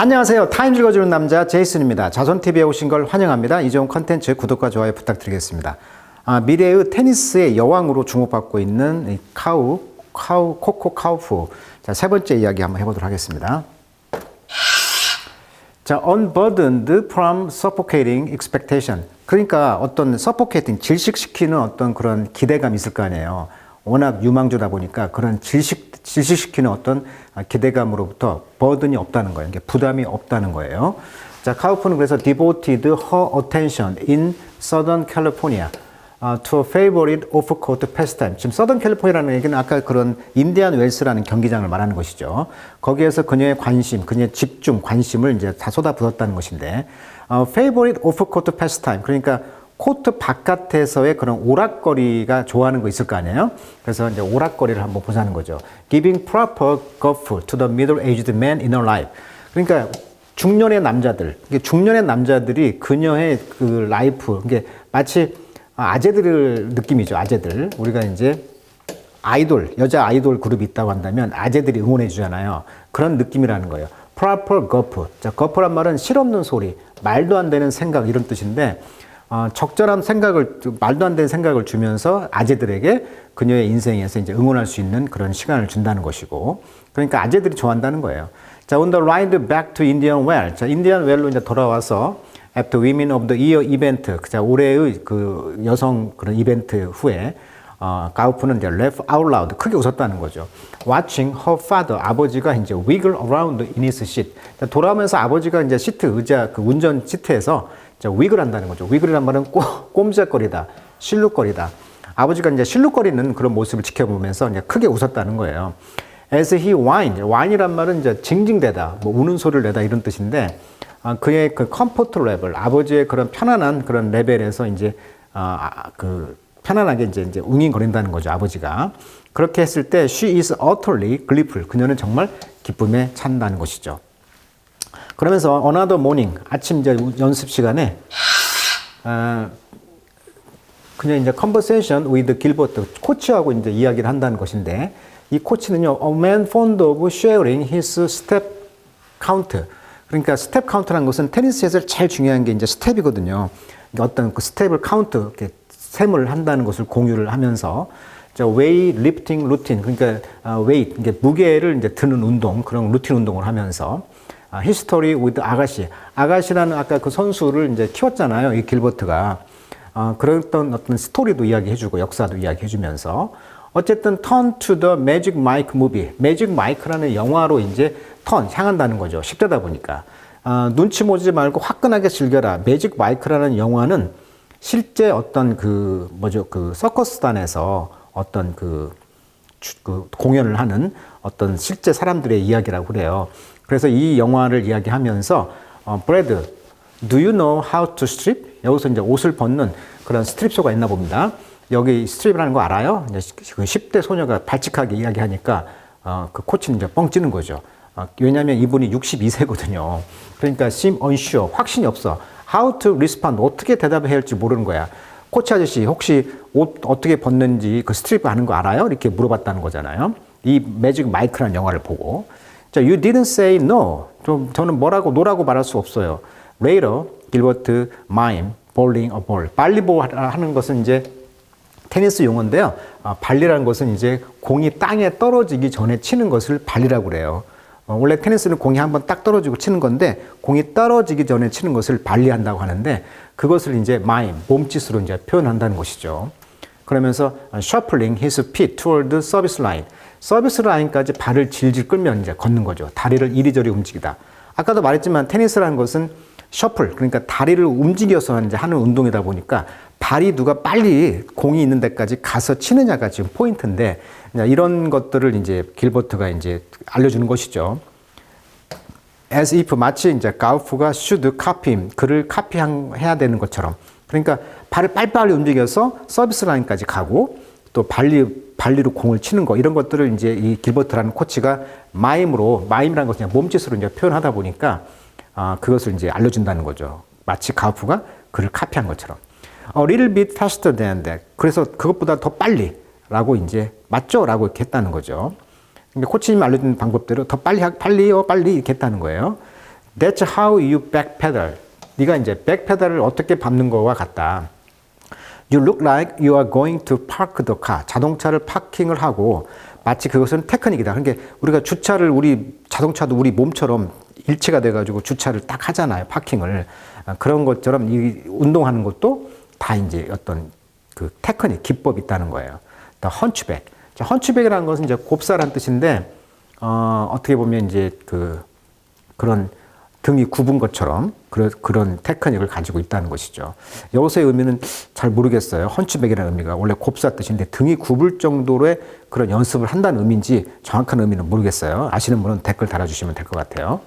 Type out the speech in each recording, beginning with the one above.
안녕하세요. 타임 읽어주는 남자 제이슨입니다. 자손TV에 오신 걸 환영합니다. 이 좋은 컨텐츠 구독과 좋아요 부탁드리겠습니다. 미래의 테니스의 여왕으로 주목받고 있는 코코 카우프. 자, 세 번째 이야기 한번 해보도록 하겠습니다. 자, unburdened from suffocating expectation. 그러니까 어떤 suffocating, 질식시키는 어떤 그런 기대감이 있을 거 아니에요. 워낙 유망주다 보니까 그런 질식시키는 어떤 기대감으로부터 버든이 없다는 거예요. 부담이 없다는 거예요. 자, 카우프는 그래서 devoted her attention in Southern California to a favorite off-court pastime. 지금 Southern California라는 얘기는 아까 그런 인디안 웰스라는 경기장을 말하는 것이죠. 거기에서 그녀의 관심, 그녀의 집중, 관심을 이제 다 쏟아부었다는 것인데, favorite off-court pastime. 그러니까 코트 바깥에서의 그런 오락거리가 좋아하는 거 있을 거 아니에요? 그래서 이제 오락거리를 한번 보자는 거죠. Giving proper golf to the middle-aged man in her life. 그러니까 중년의 남자들이 그녀의 그 라이프, 이게 마치 아재들 느낌이죠. 아재들. 우리가 이제 여자 아이돌 그룹이 있다고 한다면 아재들이 응원해 주잖아요. 그런 느낌이라는 거예요. proper golf. 자, golf란 말은 실없는 소리, 말도 안 되는 생각 이런 뜻인데, 적절한 말도 안 되는 생각을 주면서 아재들에게 그녀의 인생에서 이제 응원할 수 있는 그런 시간을 준다는 것이고, 그러니까 아재들이 좋아한다는 거예요. 자, on the ride back to Indian Well. 자, 인디안 웰로 이제 돌아와서 after Women of the Year 이벤트, 자, 올해의 그 여성 그런 이벤트 후에, 가우프는 이제 laugh out loud, 크게 웃었다는 거죠. Watching her father, 아버지가 이제 wiggle around in his seat. 자, 돌아오면서 아버지가 이제 의자, 그 운전 시트에서 위글 한다는 거죠. 위글이란 말은 꼼짝거리다, 실룩거리다. 아버지가 이제 실룩거리는 그런 모습을 지켜보면서 이제 크게 웃었다는 거예요. As he whined, whine이란 말은 이제 징징대다, 뭐 우는 소리를 내다 이런 뜻인데, 그의 그 컴포트 레벨, 아버지의 그런 편안한 그런 레벨에서 이제 편안하게 이제 웅잉거린다는 거죠. 아버지가 그렇게 했을 때 she is utterly gleeful. 그녀는 정말 기쁨에 찬다는 것이죠. 그러면서 another morning, 아침 이제 연습 시간에 그냥 이제 conversation with Gilbert, 코치하고 이제 이야기를 한다는 것인데, 이 코치는요, a man fond of sharing his step count. 그러니까 스텝 카운트라는 것은 테니스에서 제일 중요한 게 이제 스텝이거든요. 어떤 그 스텝을 카운트, 이렇게 셈을 한다는 것을 공유를 하면서, 웨이 리프팅 루틴, 그러니까 웨이트, 이게 무게를 이제 드는 운동, 그런 루틴 운동을 하면서, 히스토리 with 아가시라는 아까 그 선수를 이제 키웠잖아요. 이 길버트가. 그랬던 어떤 스토리도 이야기해주고 역사도 이야기해주면서 어쨌든 turn to the magic mike movie. 매직 마이크라는 영화로 이제 향한다는 거죠. 10대다 보니까. 눈치 보지 말고 화끈하게 즐겨라. 매직 마이크라는 영화는 실제 어떤 그 서커스단에서 어떤 그 공연을 하는 어떤 실제 사람들의 이야기라고 그래요. 그래서 이 영화를 이야기하면서 브래드, do you know how to strip? 여기서 이제 옷을 벗는 그런 스트립쇼가 있나 봅니다. 여기 스트립이라는 거 알아요? 이제 그 10대 소녀가 발칙하게 이야기하니까 그 코치는 이제 뻥 찌는 거죠. 왜냐하면 이분이 62세거든요. 그러니까 seem unsure, 확신이 없어. How to respond, 어떻게 대답해야 할지 모르는 거야. 코치 아저씨, 혹시 옷 어떻게 벗는지 그 스트립 하는 거 알아요? 이렇게 물어봤다는 거잖아요. 이 매직 마이크라는 영화를 보고. 자, you didn't say no. 저는 노라고 말할 수 없어요. Later, Gilbert mime, bowling a ball. 발리볼 하는 것은 이제 테니스 용어인데요. 발리라는 것은 이제 공이 땅에 떨어지기 전에 치는 것을 발리라고 그래요. 원래 테니스는 공이 한번 딱 떨어지고 치는 건데, 공이 떨어지기 전에 치는 것을 발리한다고 하는데, 그것을 이제 mime, 몸짓으로 이제 표현한다는 것이죠. 그러면서 shuffling his feet toward the service line. 서비스 라인까지 발을 질질 끌면 이제 걷는 거죠. 다리를 이리저리 움직이다. 아까도 말했지만 테니스라는 것은 셔플, 그러니까 다리를 움직여서 이제 하는 운동이다 보니까 발이 누가 빨리 공이 있는 데까지 가서 치느냐가 지금 포인트인데, 이런 것들을 이제 길버트가 이제 알려주는 것이죠. As if 마치 이제 가우프가 should copy him, 그를 카피해야 되는 것처럼. 그러니까 발을 빨리빨리 움직여서 서비스 라인까지 가고, 또 발리로 공을 치는 거, 이런 것들을 이제 이 길버트라는 코치가 마임이라는 것을 그냥 몸짓으로 이제 표현하다 보니까, 그것을 이제 알려준다는 거죠. 마치 가우프가 그를 카피한 것처럼. A little bit faster than that. 그래서 그것보다 더 빨리라고 이제 맞죠? 라고 이렇게 했다는 거죠. 근데 코치님이 알려준 방법대로 더 빨리 이렇게 했다는 거예요. That's how you backpedal. 네가 이제 백페달을 어떻게 밟는 거와 같다. You look like you are going to park the car. 자동차를 파킹을 하고 마치 그것은 테크닉이다. 그러니까 우리가 주차를 자동차도 우리 몸처럼 일체가 돼가지고 주차를 딱 하잖아요. 파킹을. 그런 것처럼 이 운동하는 것도 다 이제 어떤 그 테크닉, 기법이 있다는 거예요. The hunchback. 자, hunchback이라는 것은 이제 곱살한 뜻인데, 어떻게 보면 이제 그런 등이 굽은 것처럼 그런 테크닉을 가지고 있다는 것이죠. 여기서의 의미는 잘 모르겠어요. 헌치백이라는 의미가 원래 곱사 뜻인데 등이 굽을 정도로의 그런 연습을 한다는 의미인지 정확한 의미는 모르겠어요. 아시는 분은 댓글 달아주시면 될 것 같아요.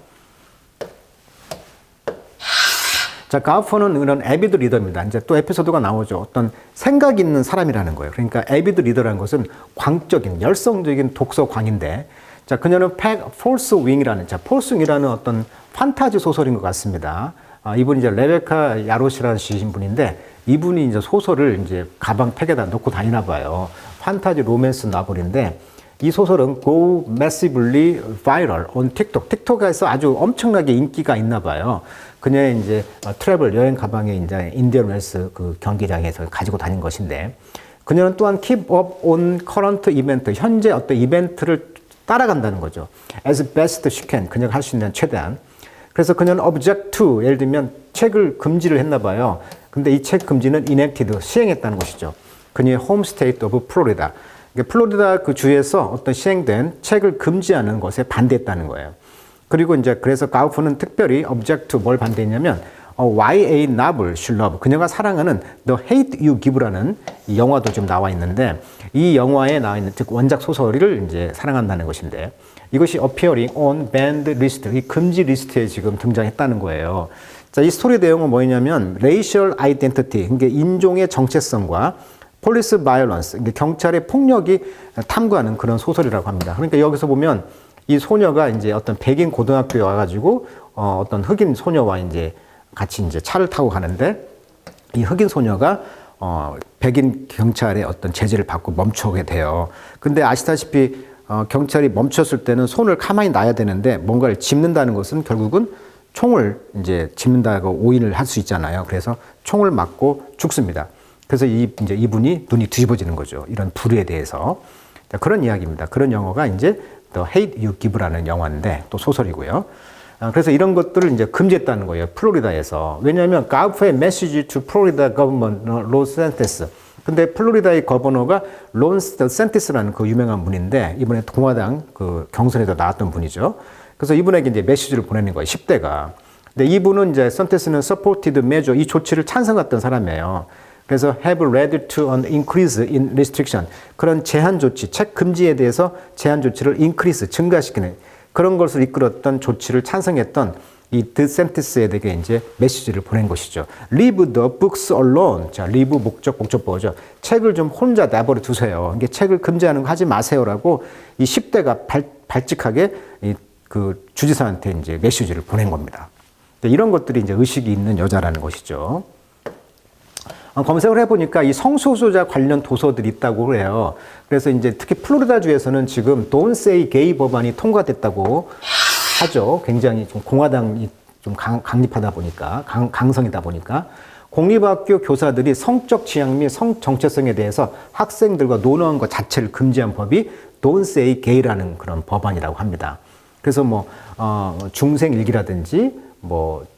자, 가우퍼는 이런 애비드 리더입니다. 이제 또 에피소드가 나오죠. 어떤 생각 있는 사람이라는 거예요. 그러니까 애비드 리더라는 것은 광적인, 열성적인 독서광인데, 자, 그녀는 폴스 윙이라는, 폴스 윙이라는 어떤 판타지 소설인 것 같습니다. 이분이 이제 레베카 야롯이라는 분인데, 이분이 이제 소설을 이제 가방 팩에다 넣고 다니나 봐요. 판타지 로맨스 나블인데, 이 소설은 go massively viral on TikTok. 틱톡에서 아주 엄청나게 인기가 있나 봐요. 그녀의 이제 트래블 여행 가방에 이제 인디언 웰스 그 경기장에서 가지고 다닌 것인데, 그녀는 또한 keep up on current event, 현재 어떤 이벤트를 따라간다는 거죠. As best she can. 그녀가 할 수 있는 최대한. 그래서 그녀는 object to, 예를 들면 책을 금지를 했나 봐요. 근데 이 책 금지는 enacted, 시행했다는 것이죠. 그녀의 home state of Florida. 플로리다 그 주에서 어떤 시행된 책을 금지하는 것에 반대했다는 거예요. 그리고 이제 그래서 가우프는 특별히 object to 뭘 반대했냐면 YA novel she loved. 그녀가 사랑하는 The Hate You Give라는 이 영화도 좀 나와 있는데, 이 영화에 나와 있는 즉 원작 소설을 이제 사랑한다는 것인데, 이것이 appearing on banned list, 이 금지 리스트에 지금 등장했다는 거예요. 자, 이 스토리 내용은 뭐냐면 racial identity, 그러니까 인종의 정체성과 police violence, 그러니까 경찰의 폭력이 탐구하는 그런 소설이라고 합니다. 그러니까 여기서 보면 이 소녀가 이제 어떤 백인 고등학교에 와가지고 어떤 흑인 소녀와 이제 같이 이제 차를 타고 가는데, 이 흑인 소녀가 백인 경찰의 어떤 제지를 받고 멈춰오게 돼요. 근데 아시다시피 경찰이 멈췄을 때는 손을 가만히 놔야 되는데, 뭔가를 짚는다는 것은 결국은 총을 이제 짚는다고 오인을 할 수 있잖아요. 그래서 총을 맞고 죽습니다. 그래서 이제 이분이 눈이 뒤집어지는 거죠. 이런 불의에 대해서. 그런 이야기입니다. 그런 영화가 이제 The Hate You Give라는 영화인데, 또 소설이고요. 그래서 이런 것들을 이제 금지했다는 거예요. 플로리다에서. 왜냐하면 가우프의 메시지 to Florida Government 론 센티스. 근데 플로리다의 거버너가 론 센티스라는 그 유명한 분인데, 이번에 공화당 그 경선에도 나왔던 분이죠. 그래서 이분에게 이제 메시지를 보내는 거예요. 10대가. 근데 이분은 이제 센티스는 supported measure, 이 조치를 찬성했던 사람이에요. 그래서 have led to an increase in restriction. 그런 제한 조치, 책 금지에 대해서 제한 조치를 increase, 증가시키는 그런 것을 이끌었던 조치를 찬성했던 이 드센티스에게 이제 메시지를 보낸 것이죠. Leave the books alone. 자, leave 목적보죠. 책을 좀 혼자 내버려 두세요. 이게 책을 금지하는 거 하지 마세요라고 이 10대가 발칙하게 그 주지사한테 이제 메시지를 보낸 겁니다. 이런 것들이 이제 의식이 있는 여자라는 것이죠. 검색을 해보니까 이 성소수자 관련 도서들이 있다고 해요. 그래서 이제 특히 플로리다주에서는 지금 Don't Say Gay 법안이 통과됐다고 하죠. 굉장히 좀 공화당이 좀 강립하다 보니까, 강성이다 보니까. 공립학교 교사들이 성적 취향 및 성 정체성에 대해서 학생들과 논의한 것 자체를 금지한 법이 Don't Say Gay라는 그런 법안이라고 합니다. 그래서 중생일기라든지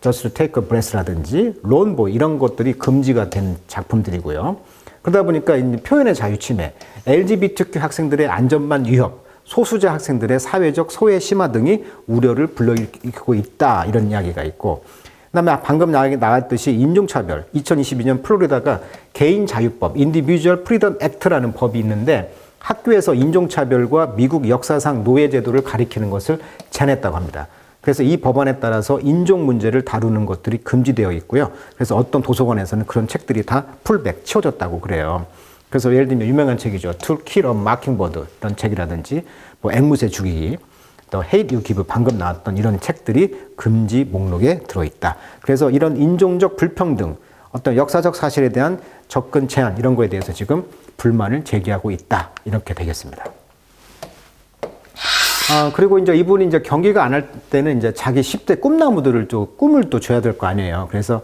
Just Take a Breath라든지 론보 이런 것들이 금지가 된 작품들이고요. 그러다 보니까 표현의 자유 침해, LGBTQ 학생들의 안전망 위협, 소수자 학생들의 사회적 소외 심화 등이 우려를 불러일으키고 있다, 이런 이야기가 있고, 그다음에 방금 나왔듯이 인종차별, 2022년 플로리다가 개인자유법, Individual Freedom Act라는 법이 있는데, 학교에서 인종차별과 미국 역사상 노예제도를 가리키는 것을 제안했다고 합니다. 그래서 이 법안에 따라서 인종 문제를 다루는 것들이 금지되어 있고요. 그래서 어떤 도서관에서는 그런 책들이 다 풀백, 치워졌다고 그래요. 그래서 예를 들면 유명한 책이죠. To Kill a Mockingbird 이런 책이라든지 앵무새 죽이기, 또 Hate You Give 방금 나왔던 이런 책들이 금지 목록에 들어있다. 그래서 이런 인종적 불평등, 어떤 역사적 사실에 대한 접근 제한 이런 거에 대해서 지금 불만을 제기하고 있다. 이렇게 되겠습니다. 그리고 이제 이분이 이제 경기가 안 할 때는 이제 자기 10대 꿈나무들을 또 꿈을 또 줘야 될 거 아니에요. 그래서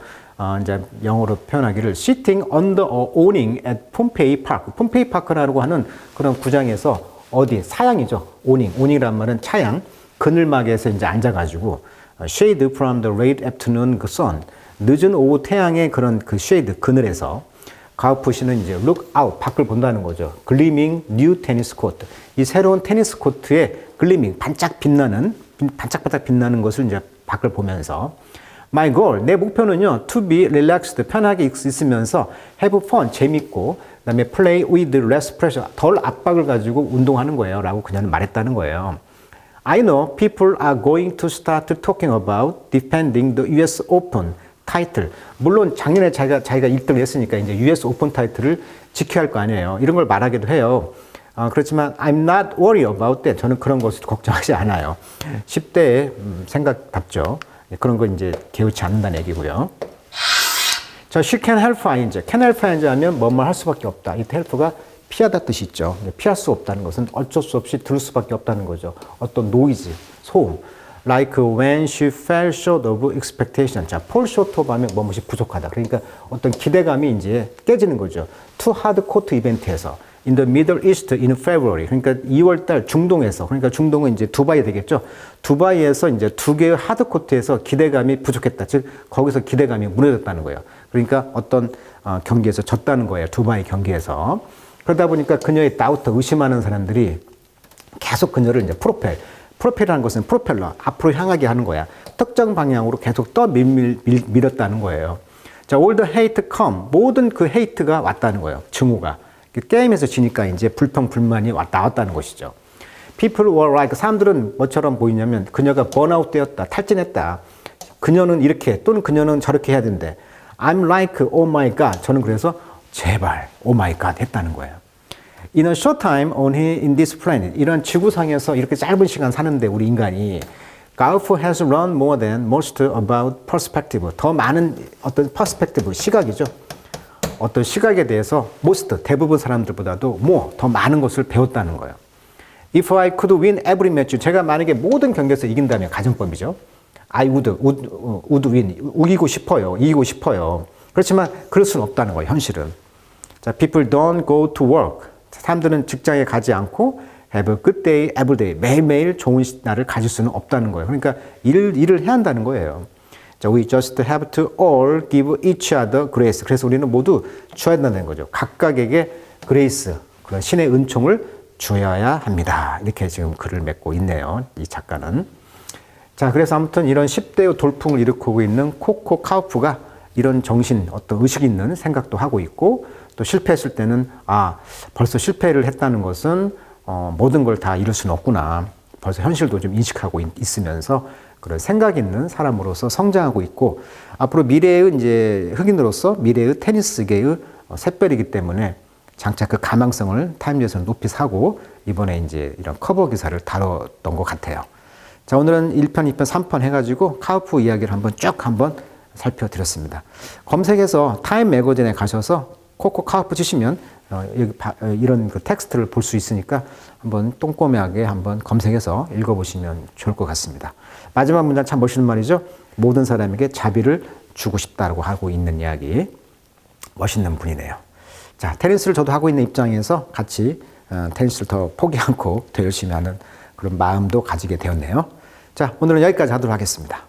이제 영어로 표현하기를 sitting under a awning at 폼페이 파크. 폼페이 파크라고 하는 그런 구장에서 어디 사양이죠. 오닝이란 말은 차양. 그늘막에서 이제 앉아가지고 shade from the late afternoon sun. 늦은 오후 태양의 그런 그 shade 그늘에서 가우프 씨는 이제 look out 밖을 본다는 거죠. gleaming new tennis court. 이 새로운 테니스 코트에 gleaming 반짝반짝 빛나는 것을 이제 밖을 보면서 my goal 내 목표는요 to be relaxed 편하게 있으면서 have fun 재밌고 그다음에 play with less pressure 덜 압박을 가지고 운동하는 거예요라고 그녀는 말했다는 거예요. I know people are going to start talking about defending the US Open 타이틀. 물론 작년에 자기가 1등을 했으니까 이제 US 오픈 타이틀을 지켜야 할 거 아니에요. 이런 걸 말하기도 해요. 그렇지만 I'm not worried about that. 저는 그런 것을 걱정하지 않아요. 10대의 생각답죠. 그런 거 이제 개의치 않는다는 얘기고요. 자, she can help find. can help find 하면 뭐뭐 할 수밖에 없다. 이 help가 피하다 뜻이 있죠. 피할 수 없다는 것은 어쩔 수 없이 들을 수밖에 없다는 거죠. 어떤 노이즈, 소음. Like when she fell short of expectation. 자, fall short of 하면 뭐뭇이 부족하다. 그러니까 어떤 기대감이 이제 깨지는 거죠. Two hard court 이벤트에서 in the Middle East in February. 그러니까 2월 달 중동에서. 그러니까 중동은 이제 두바이 되겠죠. 두바이에서 이제 두 개의 하드 코트에서 기대감이 부족했다. 즉 거기서 기대감이 무너졌다는 거예요. 그러니까 어떤 경기에서 졌다는 거예요. 두바이 경기에서. 그러다 보니까 그녀의 다우터 의심하는 사람들이 계속 그녀를 이제 프로펠이라는 것은 프로펠러, 앞으로 향하게 하는 거야. 특정 방향으로 계속 밀었다는 거예요. 자, all the hate come. 모든 그 hate가 왔다는 거예요. 증오가. 게임에서 지니까 이제 불평, 불만이 나왔다는 것이죠. People were like, 사람들은 뭐처럼 보이냐면 그녀가 번아웃 되었다, 탈진했다. 그녀는 이렇게 또는 그녀는 저렇게 해야 된대. I'm like, oh my god. 저는 그래서 제발, oh my god 했다는 거예요. In a short time in this planet. 이런 지구상에서 이렇게 짧은 시간 사는데 우리 인간이 Golf has learned more than most about perspective. 더 많은 어떤 perspective, 시각이죠. 어떤 시각에 대해서 most, 대부분 사람들보다도 more, 더 많은 것을 배웠다는 거예요. If I could win every match. 제가 만약에 모든 경기에서 이긴다면 가정법이죠. I would win. 이기고 싶어요. 그렇지만 그럴 수는 없다는 거예요, 현실은. 자, people don't go to work. 사람들은 직장에 가지 않고 have a good day every day. 매일매일 좋은 날을 가질 수는 없다는 거예요. 그러니까 일을 해야 한다는 거예요. 자, we just have to all give each other grace. 그래서 우리는 모두 주어야 된다는 거죠. 각각에게 grace, 그런 신의 은총을 주어야 합니다. 이렇게 지금 글을 맺고 있네요. 이 작가는. 자, 그래서 아무튼 이런 10대의 돌풍을 일으키고 있는 코코 카우프가 이런 정신, 어떤 의식 있는 생각도 하고 있고 또 실패했을 때는 벌써 실패를 했다는 것은 모든 걸 다 이룰 수는 없구나. 벌써 현실도 좀 인식하고 있으면서 그런 생각 있는 사람으로서 성장하고 있고 앞으로 미래의 이제 흑인으로서 미래의 테니스계의 샛별이기 때문에 장차 그 가망성을 타임즈에서는 높이 사고 이번에 이제 이런 커버 기사를 다뤘던 것 같아요. 자, 오늘은 1편, 2편, 3편 해가지고 카우프 이야기를 한번 살펴드렸습니다. 검색해서 타임 매거진에 가셔서 코코 카우프 치시면 여기 이런 그 텍스트를 볼 수 있으니까 한번 꼼꼼하게 한번 검색해서 읽어보시면 좋을 것 같습니다. 마지막 문장 참 멋있는 말이죠. 모든 사람에게 자비를 주고 싶다고 하고 있는 이야기. 멋있는 분이네요. 자, 테니스를 저도 하고 있는 입장에서 같이 테니스를 더 포기 않고 더 열심히 하는 그런 마음도 가지게 되었네요. 자, 오늘은 여기까지 하도록 하겠습니다.